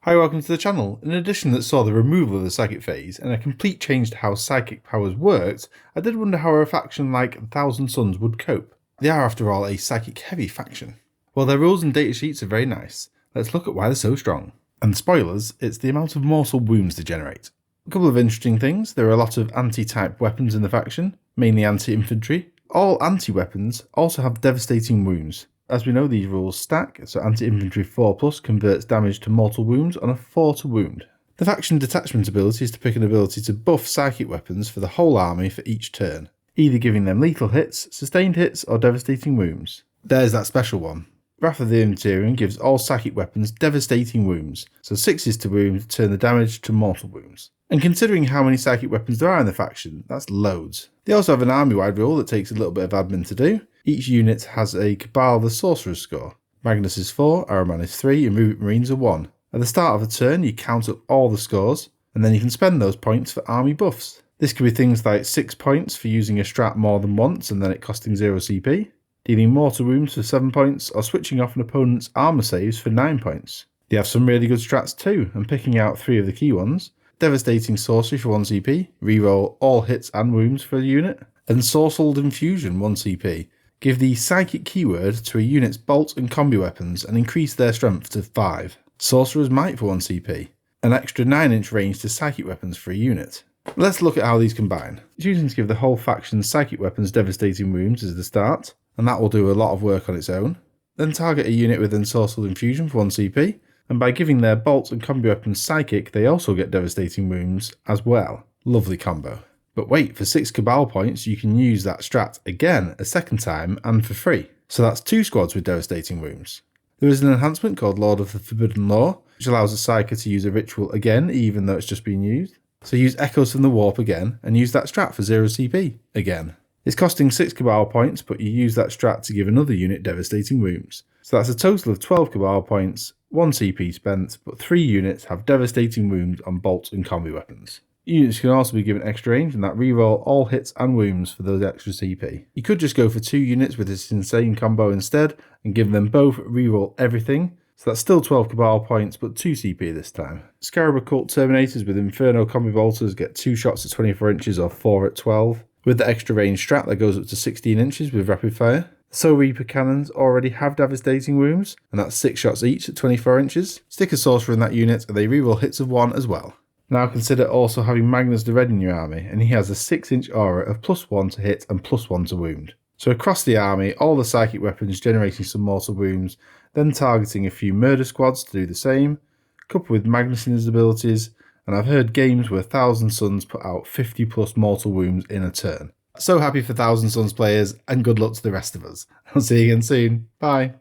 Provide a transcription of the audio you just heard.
Hi, welcome to the channel. In an edition that saw the removal of the psychic phase and a complete change to how psychic powers worked, I did wonder how a faction like 1000 Suns would cope. They are, after all, a psychic heavy faction. While their rules and datasheets are very nice, let's look at why they're so strong. And spoilers, it's the amount of mortal wounds they generate. A couple of interesting things: there are a lot of anti-type weapons in the faction, mainly anti-infantry. All anti-weapons also have devastating wounds. As we know, these rules stack, so anti-infantry 4+ converts damage to mortal wounds on a 4 to wound. The faction detachment ability is to pick an ability to buff psychic weapons for the whole army for each turn, either giving them lethal hits, sustained hits, or devastating wounds. There's that special one. Wrath of the Empyrean gives all psychic weapons devastating wounds, so 6s to wound turn the damage to mortal wounds. And considering how many psychic weapons there are in the faction, that's loads. They also have an army-wide rule that takes a little bit of admin to do. Each unit has a Cabal the Sorcerer's score. Magnus is 4, Araman is 3, and Rubik Marines are 1. At the start of a turn, you count up all the scores, and then you can spend those points for army buffs. This could be things like 6 points for using a strat more than once and then it costing 0 CP, dealing mortal wounds for 7 points, or switching off an opponent's armor saves for 9 points. They have some really good strats too, and picking out 3 of the key ones: Devastating Sorcery for 1 CP, reroll all hits and wounds for a unit, and Sorcelled Infusion 1 CP. Give the psychic keyword to a unit's bolt and combi weapons and increase their strength to 5. Sorcerer's Might for 1 CP. An extra 9-inch range to psychic weapons for a unit. Let's look at how these combine. Choosing to give the whole faction's psychic weapons devastating wounds is the start, and that will do a lot of work on its own. Then target a unit with Ensorcelled Infusion for 1 CP, and by giving their bolt and combi weapons psychic, they also get devastating wounds as well. Lovely combo. But wait, for 6 Cabal points you can use that strat again a second time and for free. So that's 2 squads with devastating wounds. There is an enhancement called Lord of the Forbidden Law, which allows a Psyker to use a ritual again even though it's just been used. So use Echoes from the Warp again and use that strat for 0 CP again. It's costing 6 Cabal points, but you use that strat to give another unit devastating wounds. So that's a total of 12 Cabal points, 1 CP spent, but 3 units have devastating wounds on bolts and combi weapons. Units can also be given extra range and that reroll all hits and wounds for those extra CP. You could just go for 2 units with this insane combo instead and give them both reroll everything, so that's still 12 Cabal points but 2 CP this time. Scarab Occult Terminators with Inferno Combi Bolters get 2 shots at 24 inches or 4 at 12, with the extra range strat that goes up to 16 inches with Rapid Fire. The Soul Reaper cannons already have devastating wounds, and that's 6 shots each at 24 inches. Stick a sorcerer in that unit and they reroll hits of 1 as well. Now consider also having Magnus the Red in your army, and he has a 6-inch aura of +1 to hit and +1 to wound. So across the army, all the psychic weapons generating some mortal wounds, then targeting a few murder squads to do the same, coupled with Magnus in his abilities, and I've heard games where 1000 Suns put out 50+ mortal wounds in a turn. So happy for 1000 Suns players, and good luck to the rest of us. I'll see you again soon. Bye.